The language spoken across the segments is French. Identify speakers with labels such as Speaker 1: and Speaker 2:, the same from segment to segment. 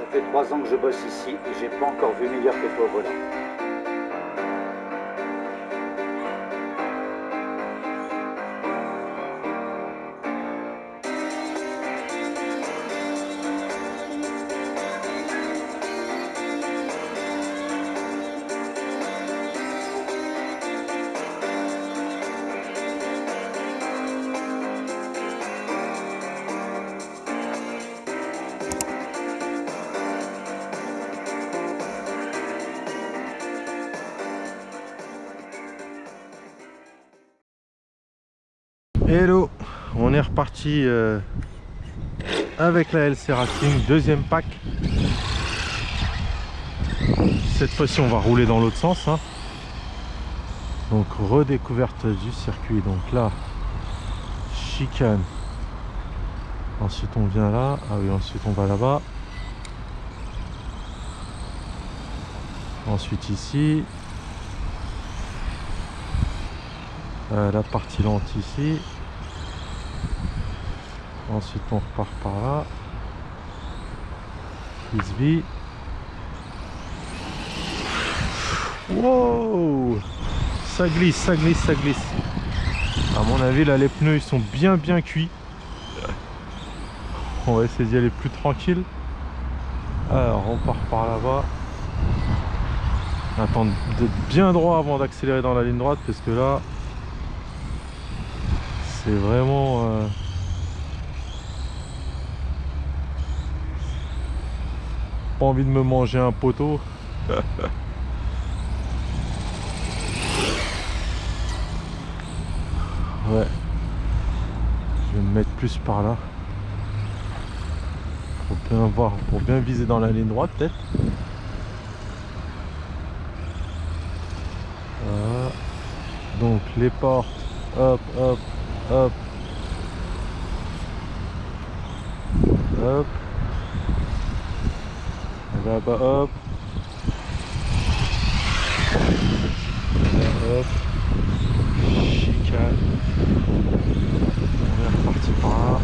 Speaker 1: Ça fait 3 ans que je bosse ici et j'ai pas encore vu meilleur que toi au volant.
Speaker 2: Hello, on est reparti avec la LC Racing, deuxième pack. Cette fois-ci on va rouler dans l'autre sens, hein. Donc redécouverte du circuit. Donc là, chicane. Ensuite on vient là. Ah oui, ensuite on va là-bas. Ensuite ici. La partie lente ici. Ensuite on repart par là. Frisbee. Wow, ça glisse, ça glisse, ça glisse. À mon avis là les pneus ils sont bien cuits. On va essayer d'y aller plus tranquille. Alors on part par là-bas. Attendre d'être bien droit avant d'accélérer dans la ligne droite, parce que là c'est vraiment pas envie de me manger un poteau. Ouais, je vais me mettre plus par là pour bien voir, pour bien viser dans la ligne droite peut-être. Voilà. Donc les portes, hop, hop, hop, hop. Là-bas, hop. Hop. Chicane. On est reparti par là.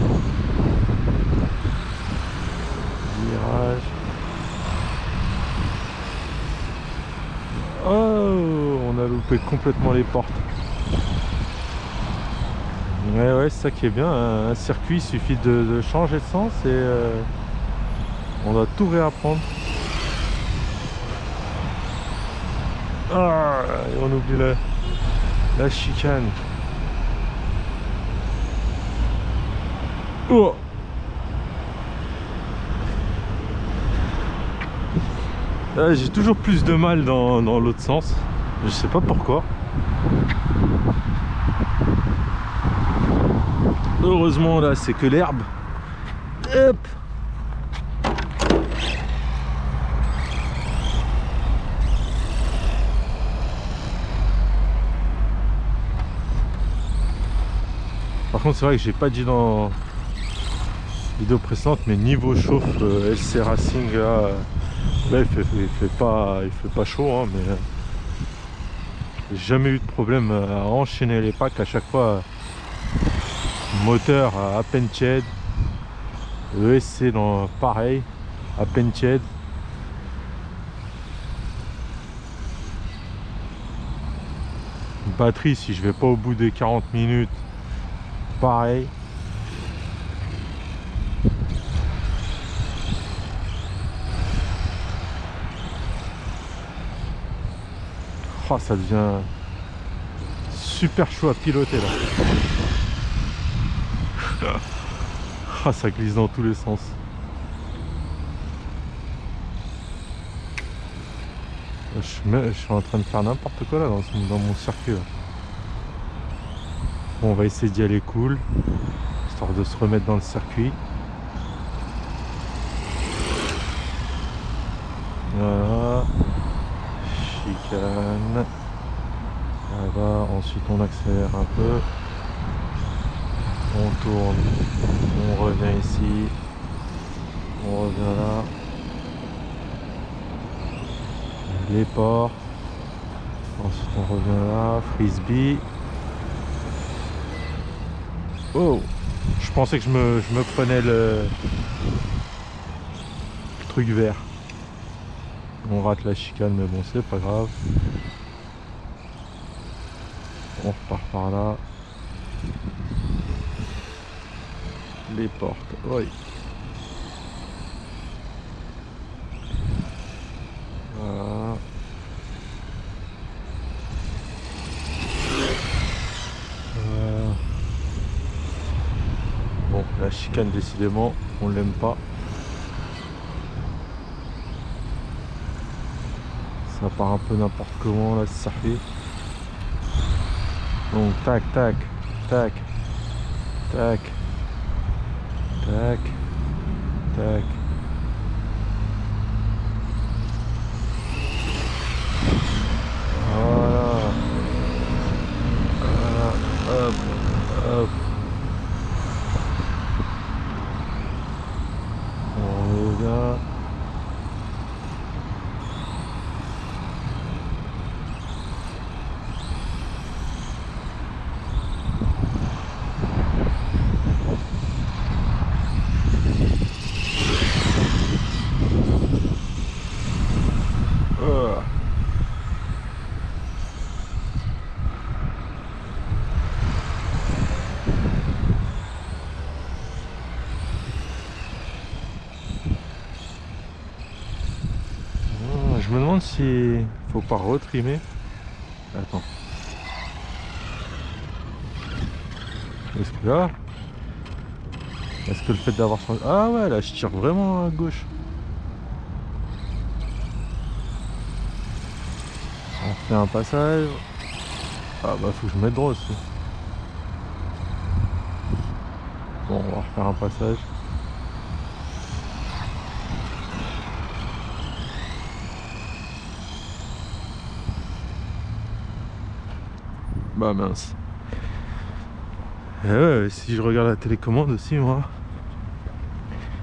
Speaker 2: Virage. Oh, on a loupé complètement les portes. Ouais, c'est ça qui est bien. Un circuit, il suffit de changer de sens et on doit tout réapprendre. Ah, et on oublie la chicane. Oh. J'ai toujours plus de mal dans l'autre sens. Je sais pas pourquoi. Heureusement là c'est que l'herbe. Hop. Par contre c'est vrai que j'ai pas dit dans la vidéo précédente, mais niveau chauffe LC Racing là, là il fait pas chaud, hein, mais j'ai jamais eu de problème à enchaîner les packs. À chaque fois moteur à peine tiède, ESC dans pareil à peine tiède. Batterie, si je vais pas au bout des 40 minutes, pareil. Oh, ça devient super chaud à piloter là. Ah, ça glisse dans tous les sens. Je suis en train de faire n'importe quoi là dans mon circuit là. Bon, on va essayer d'y aller cool, histoire de se remettre dans le circuit. Voilà. Chicane. Là-bas, ensuite on accélère un peu. On tourne. On revient ici. On revient là. Les ports. Ensuite on revient là. Frisbee. Oh, je pensais que je me prenais le truc vert. On rate la chicane, mais bon, c'est pas grave. On repart par là. Les portes, oui. Voilà. Bon, la chicane, décidément, on l'aime pas. Ça part un peu n'importe comment là, ça fait. Donc tac, tac, tac, tac, tac, tac. Voilà. Voilà. Hop, hop. On revient. Je me demande si faut pas retrimer. Attends. Est-ce que là, est-ce que le fait d'avoir changé... Ah ouais, là je tire vraiment à gauche. On fait un passage. Ah bah faut que je mette droit aussi. Bon, on va refaire un passage. Bah mince. Et ouais, si je regarde la télécommande aussi, moi,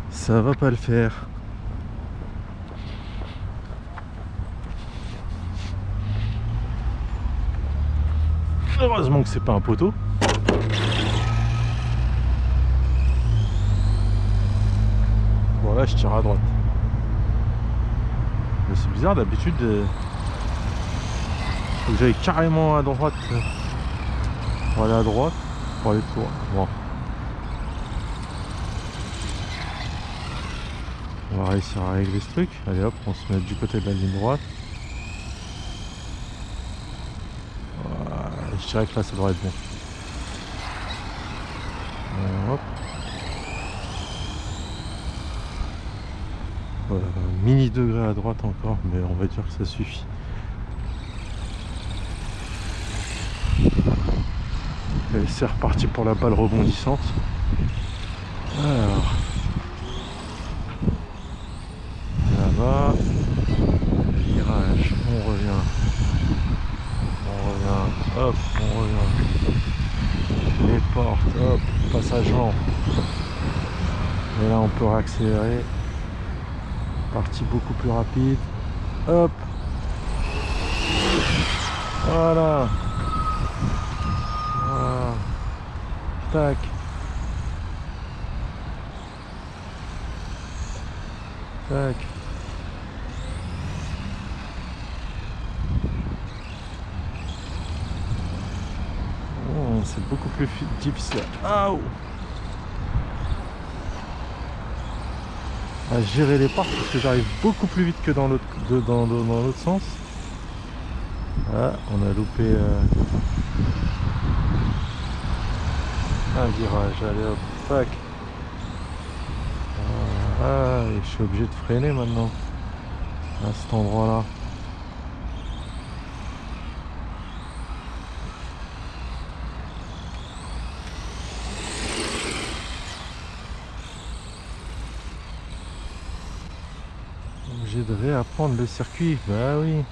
Speaker 2: ça va pas le faire. Heureusement que c'est pas un poteau. Voilà, je tire à droite. Mais c'est bizarre, d'habitude, faut que j'aille carrément à droite pour aller à droite, pour aller tout droit. Bon. On va réussir à régler ce truc. Allez hop, on se met du côté de la ligne droite. Voilà, je dirais que là ça devrait être bon. Hop. Voilà, mini degré à droite encore, mais on va dire que ça suffit. Et c'est reparti pour la balle rebondissante. Alors, là-bas, virage, on revient, hop, on revient. Les portes, hop, passage lent. Et là on peut réaccélérer. Partie beaucoup plus rapide. Hop. Voilà. Voilà. Tac. Tac. Oh, c'est beaucoup plus difficile. Ah, à gérer les portes parce que j'arrive beaucoup plus vite que dans l'autre sens. Ah, on a loupé un virage. Allez hop, tac. Ah, et je suis obligé de freiner maintenant à cet endroit là. Obligé de réapprendre le circuit. Bah oui.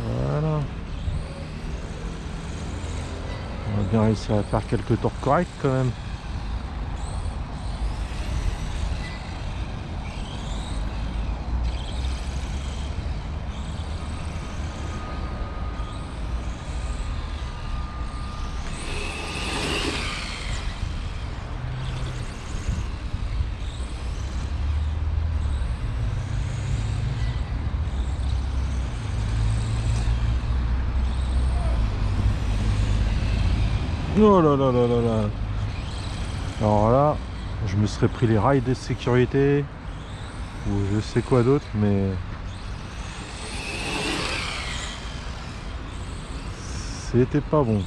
Speaker 2: Voilà. On va bien réussir à faire quelques tours corrects quand même. Oh là là là là là. Alors là, je me serais pris les rails de sécurité ou je sais quoi d'autre, mais c'était pas bon.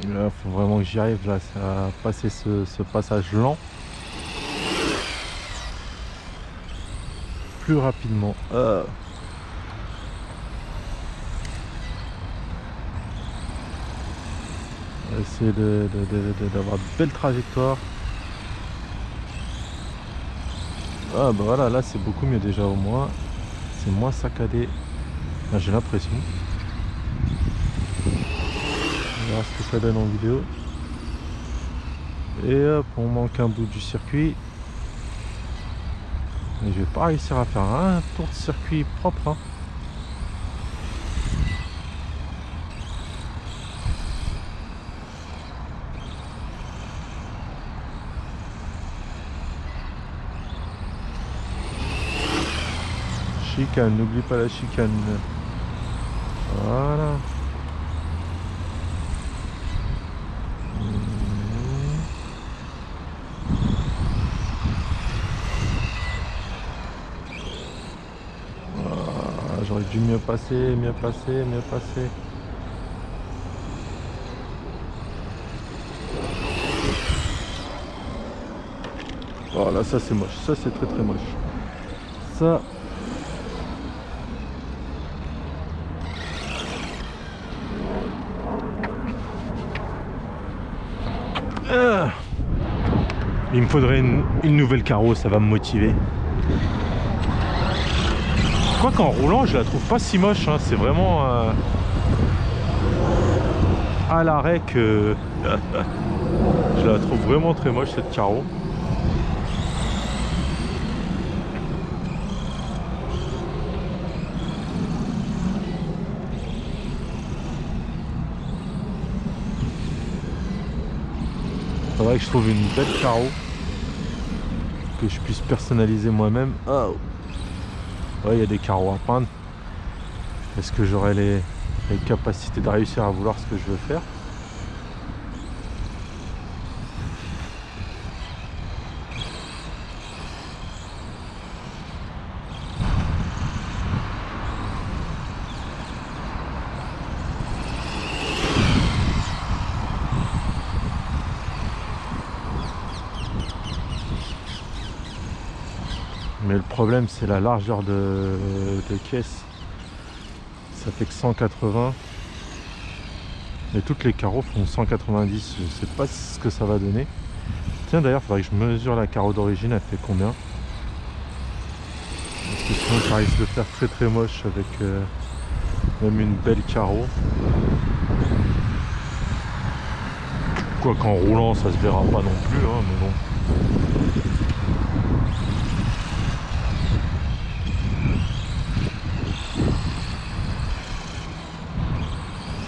Speaker 2: Là, faut vraiment que j'y arrive là, à passer ce passage lent plus rapidement. On va essayer d'avoir de belles trajectoires. Ah bah voilà, là c'est beaucoup mieux déjà, au moins c'est moins saccadé. Enfin, j'ai l'impression. On verra ce que ça donne en vidéo. Et hop, on manque un bout du circuit. Et je vais pas réussir à faire un tour de circuit propre, hein. Chicane, n'oublie pas la chicane. Voilà. J'aurais dû mieux passer, mieux passer, mieux passer. Oh là, ça c'est moche, ça c'est très très moche. Ça. Il me faudrait une nouvelle carreau, ça va me motiver. Quoi qu'en roulant, je la trouve pas si moche, hein. C'est vraiment à l'arrêt que je la trouve vraiment très moche cette carreau. Faudrait que je trouve une belle carreau que je puisse personnaliser moi-même. Oh. Ouais, il y a des carreaux à peindre. Est-ce que j'aurai les capacités de réussir à vouloir ce que je veux faire? Mais le problème c'est la largeur de caisse. Ça fait que 180. Et toutes les carreaux font 190. Je sais pas ce que ça va donner. Tiens, d'ailleurs, il faudrait que je mesure la carreau d'origine. Elle fait combien? Parce que sinon ça risque de faire très très moche avec même une belle carreau. Quoi qu'en roulant ça se verra pas non plus, hein, mais bon.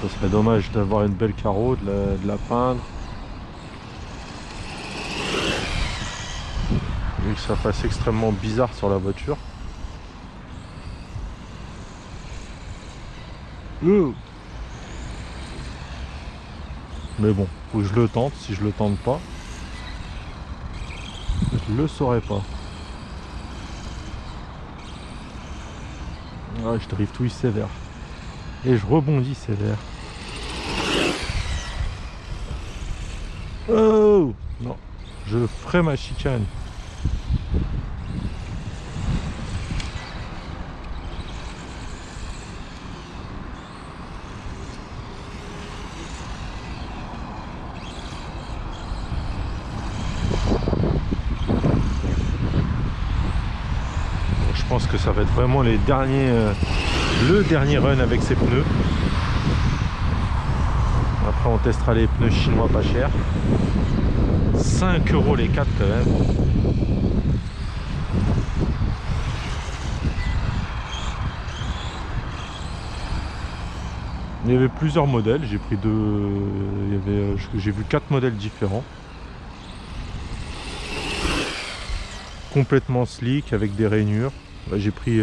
Speaker 2: Ça serait dommage d'avoir une belle carreau, de la peindre. Vu que ça fasse extrêmement bizarre sur la voiture. Mais bon, faut que je le tente. Si je le tente pas, je le saurais pas. Ah, je driftouille sévère. Et je rebondis sévère. Oh non, je ferai ma chicane. Je pense que ça va être vraiment les derniers, le dernier run avec ces pneus. Après on testera les pneus chinois pas chers. 5 € les 4 quand même. Il y avait plusieurs modèles, j'ai pris j'ai vu 4 modèles différents. Complètement slick avec des rainures. Bah, j'ai pris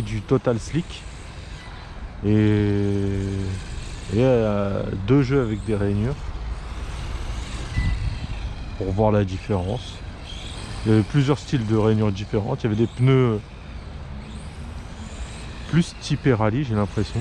Speaker 2: du Total Slick et 2 jeux avec des rainures pour voir la différence. Il y avait plusieurs styles de rainures différentes. Il y avait des pneus plus typés rallye, j'ai l'impression.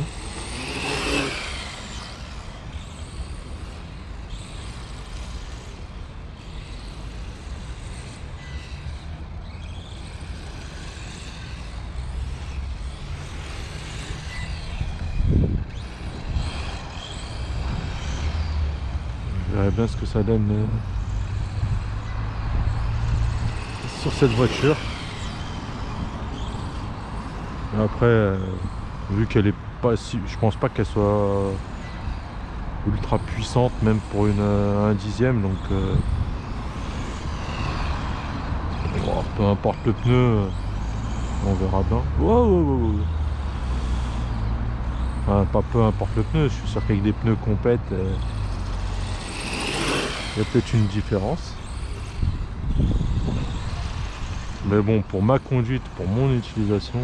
Speaker 2: Je verrai bien ce que ça donne sur cette voiture. Après, vu qu'elle est pas si, je pense pas qu'elle soit ultra puissante, même pour un dixième, donc bon, peu importe le pneu, on verra bien. Wow, wow, wow. Enfin, pas peu importe le pneu, je suis sûr qu'avec des pneus compètes, il y a peut-être une différence. Mais bon, pour ma conduite, pour mon utilisation,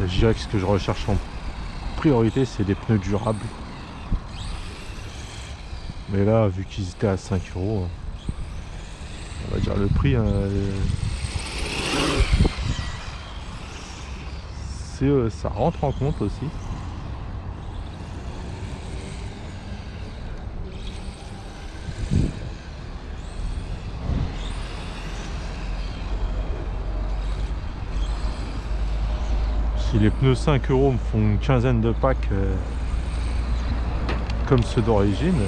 Speaker 2: je dirais que ce que je recherche en priorité, c'est des pneus durables. Mais là, vu qu'ils étaient à 5 €, on va dire le prix, hein, ça rentre en compte aussi. Si les pneus 5 € me font une quinzaine de packs comme ceux d'origine,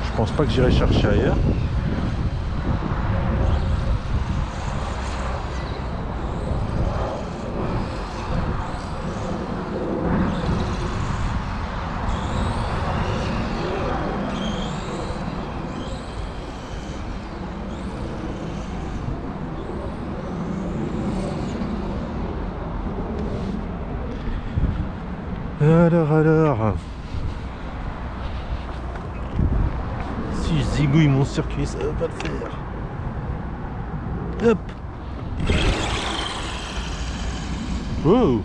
Speaker 2: je pense pas que j'irai chercher ailleurs. Alors, si je zigouille mon circuit, ça va pas le faire. Hop. Wow.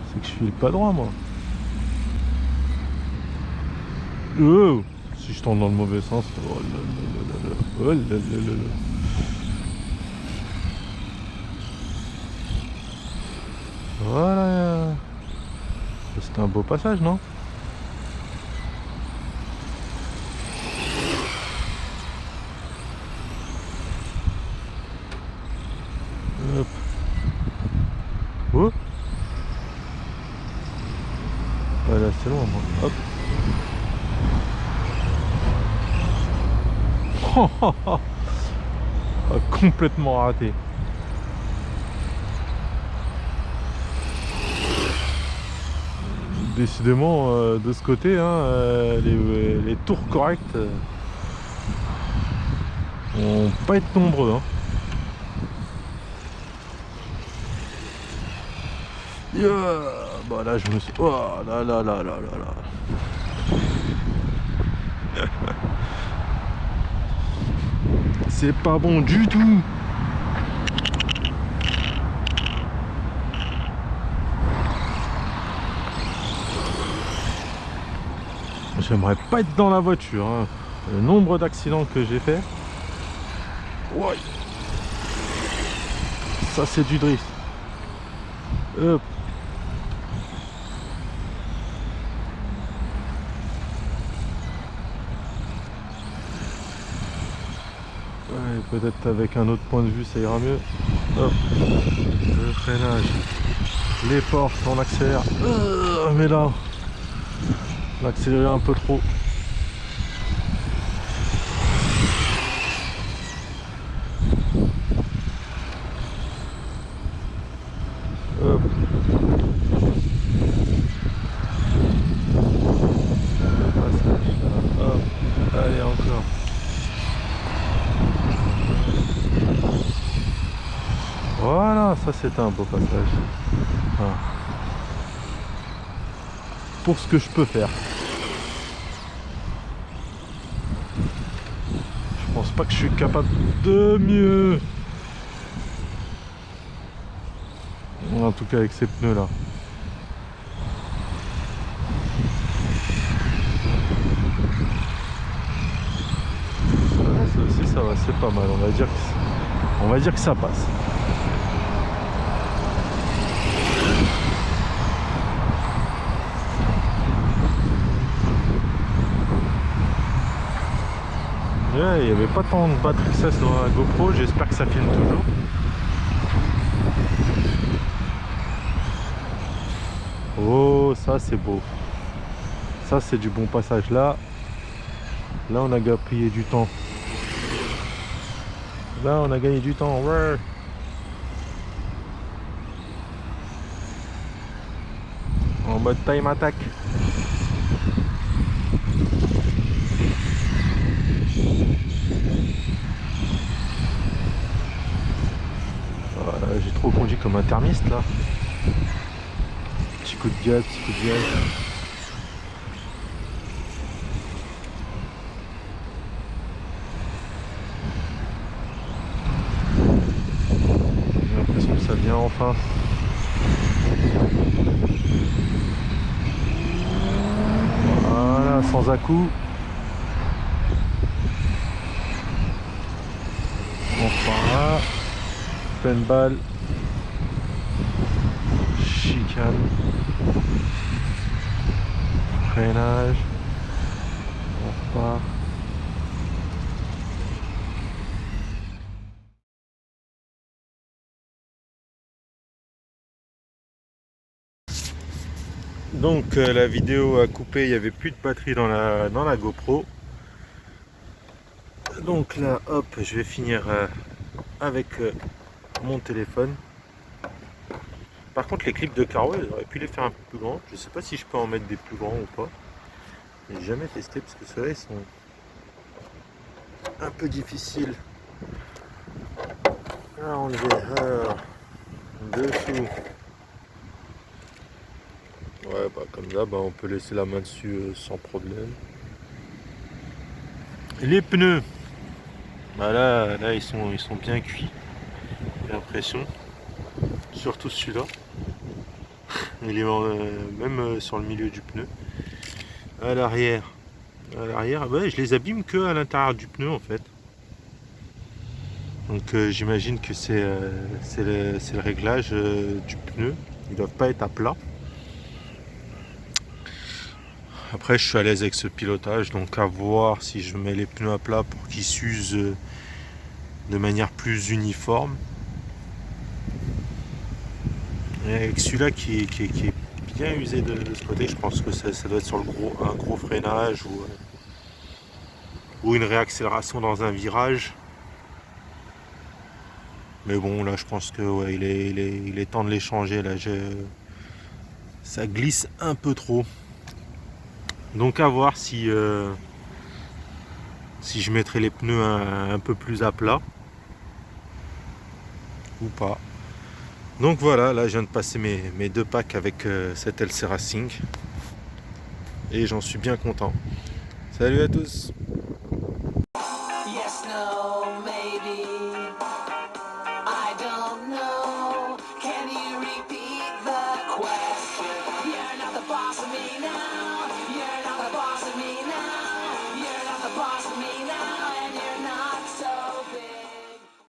Speaker 2: C'est que je file pas droit, moi. Oh. Si je tourne dans le mauvais sens. Oh là là là là. Oh là là là là. Voilà. C'était un beau passage, non? Hop. Oh. Voilà, c'est loin, moi. Hop. Complètement raté. Décidément, de ce côté, hein, les tours corrects vont pas être nombreux. Hein. Yeah. Bah là, je me suis... Oh là là là là là là. C'est pas bon du tout. J'aimerais pas être dans la voiture, hein. Le nombre d'accidents que j'ai fait. Ouais. Ça c'est du drift. Hop. Ouais, peut-être avec un autre point de vue ça ira mieux. Hop. Le freinage. Les portes, on accélère. Mais là, on a accéléré un peu trop. Hop. Hop. Allez, encore. Ah, ça c'était un beau passage. Ah. Pour ce que je peux faire. Je pense pas que je suis capable de mieux. En tout cas avec ces pneus là. Ça aussi ça va, c'est pas mal. On va dire que ça passe. Ouais, il n'y avait pas tant de batterie que ça sur la GoPro, j'espère que ça filme toujours. Oh, ça c'est beau. Ça c'est du bon passage là. Là on a gaspillé du temps. Là on a gagné du temps. Ouais. En mode time attack. J'ai trop conduit comme un thermiste là. Petit coup de gaz, petit coup de gaz. J'ai l'impression que ça vient enfin. Voilà, sans à-coup. Enfin là. Pleine balle. Chicane. Freinage. On repart. Donc la vidéo a coupé, il n'y avait plus de batterie dans la GoPro. Donc là, hop, je vais finir avec mon téléphone. Par contre, les clips de carreaux, j'aurais pu les faire un peu plus grands. Je sais pas si je peux en mettre des plus grands ou pas. J'ai jamais testé parce que ceux-là, ils sont un peu difficiles à enlever. Alors, dessous. Ouais, bah comme ça, bah, on peut laisser la main dessus sans problème. Et les pneus, bah là ils sont bien cuits, j'ai l'impression. Surtout celui-là. Il est même sur le milieu du pneu. À l'arrière, ouais, je les abîme que à l'intérieur du pneu en fait. Donc j'imagine que c'est le réglage du pneu. Ils doivent pas être à plat. Après je suis à l'aise avec ce pilotage, donc à voir si je mets les pneus à plat pour qu'ils s'usent de manière plus uniforme. Et avec celui-là qui est bien usé de ce côté, je pense que ça doit être sur un gros freinage ou une réaccélération dans un virage. Mais bon, là je pense que ouais, il est temps de les changer. Là, ça glisse un peu trop. Donc à voir si je mettrai les pneus un peu plus à plat ou pas. Donc voilà, là je viens de passer mes 2 packs avec cette LC Racing et j'en suis bien content. Salut à tous!